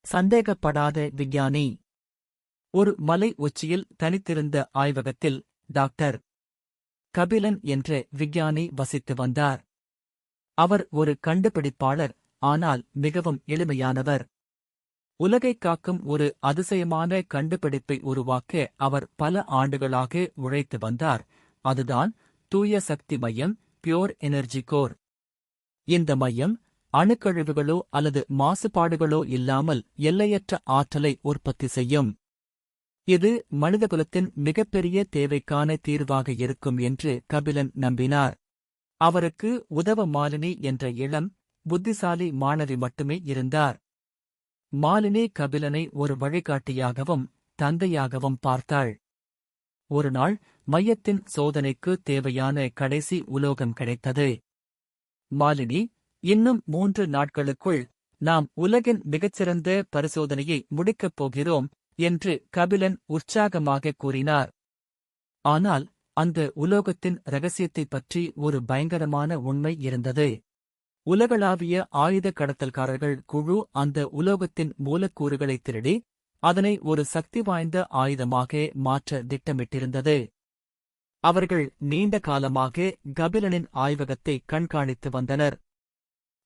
சந்தேகப்படாத விஞ்ஞானி. ஒரு மலை உச்சியில் தனித்திருந்த ஆய்வகத்தில் டாக்டர் கபிலன் என்ற விஞ்ஞானி வசித்து வந்தார். அவர் ஒரு கண்டுபிடிப்பாளர், ஆனால் மிகவும் எளிமையானவர். உலகைக் காக்கும் ஒரு அதிசயமான கண்டுபிடிப்பை உருவாக்க அவர் பல ஆண்டுகளாக உழைத்து வந்தார். அதுதான் தூய சக்தி மையம், பியோர் எனர்ஜி கோர். இந்த மையம் அணுக்கழிவுகளோ அல்லது மாசுபாடுகளோ இல்லாமல் எல்லையற்ற ஆற்றலை உற்பத்தி செய்யும். இது மனிதகுலத்தின் மிகப்பெரிய தேவைக்கான தீர்வாக இருக்கும் என்று கபிலன் நம்பினார். அவருக்கு உதவ மாலினி என்ற இளம், புத்திசாலி மாணவி மட்டுமே இருந்தார். மாலினி கபிலனை ஒரு வழிகாட்டியாகவும் தந்தையாகவும் பார்த்தாள். ஒருநாள் மையத்தின் சோதனைக்கு தேவையான கடைசி உலோகம் கிடைத்தது. மாலினி, இன்னும் 3 நாட்களுக்குள் நாம் உலகின் மிகச்சிறந்த பரிசோதனையை முடிக்கப் போகிறோம் என்று கபிலன் உற்சாகமாக கூறினார். ஆனால் அந்த உலோகத்தின் இரகசியத்தைப் பற்றி ஒரு பயங்கரமான உண்மை இருந்தது. உலகளாவிய ஆயுத கடத்தல்காரர்கள் குழு அந்த உலோகத்தின் மூலக்கூறுகளை திருடி அதனை ஒரு சக்தி வாய்ந்த ஆயுதமாக மாற்ற திட்டமிட்டிருந்தது. அவர்கள் நீண்ட காலமாக கபிலனின் ஆய்வகத்தை கண்காணித்து வந்தனர்.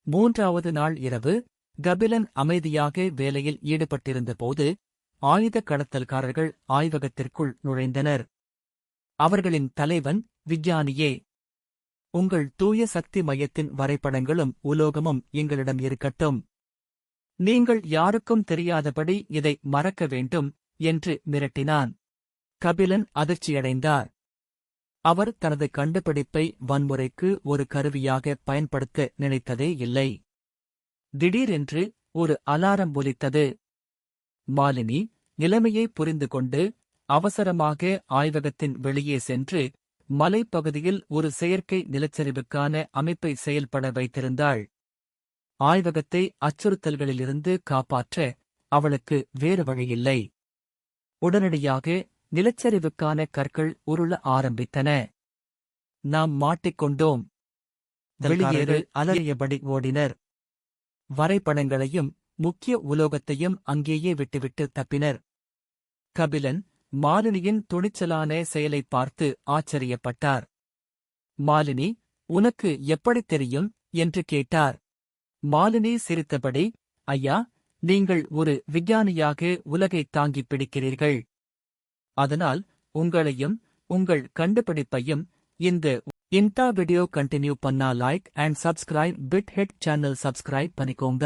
3வது நாள் இரவு கபிலன் அமைதியாக வேலையில் ஈடுபட்டிருந்தபோது ஆயுத கடத்தல்காரர்கள் ஆய்வகத்திற்குள் நுழைந்தனர். அவர்களின் தலைவன் விஞ்ஞானியே, உங்கள் தூய சக்தி மையத்தின் வரைபடங்களும் உலோகமும் எங்களிடம் இருக்கட்டும். நீங்கள் யாருக்கும் தெரியாதபடி இதை மறக்க வேண்டும் என்று மிரட்டினான். கபிலன் அதிர்ச்சியடைந்தார். அவர் தனது கண்டுபிடிப்பை வன்முறைக்கு ஒரு கருவியாக பயன்படுத்த நினைத்ததே இல்லை. திடீரென்று ஒரு அலாரம் ஒலித்தது. மாலினி நிலைமையை புரிந்து கொண்டு அவசரமாக ஆய்வகத்தின் வெளியே சென்று மலைப்பகுதியில் ஒரு செயற்கை நிலச்சரிவுக்கான அமைப்பை செயல்பட வைத்திருந்தாள். ஆய்வகத்தை அச்சுறுத்தல்களிலிருந்து காப்பாற்ற அவளுக்கு வேறு வழியில்லை. உடனடியாக நிலச்சரிவுக்கான கற்கள் உருள ஆரம்பித்தன. நாம் மாட்டிக்கொண்டோம். வெளியேறு அலறியபடி ஓடினர். வரைபடங்களையும் முக்கிய உலோகத்தையும் அங்கேயே விட்டுவிட்டு தப்பினர். கபிலன் மாலினியின் துணிச்சலான செயலைப் பார்த்து ஆச்சரியப்பட்டார். மாலினி, உனக்கு எப்படித் தெரியும் என்று கேட்டார். மாலினி சிரித்தபடி, ஐயா, நீங்கள் ஒரு விஞ்ஞானியாக உலகைத் தாங்கிப் பிடிக்கிறீர்கள். அதனால் உங்களையும் உங்கள் கண்டுபிடிப்பையும் இந்த வீடியோ கண்டினியூ பண்ணா like and subscribe bit head channel subscribe பண்ணிக்கோங்க.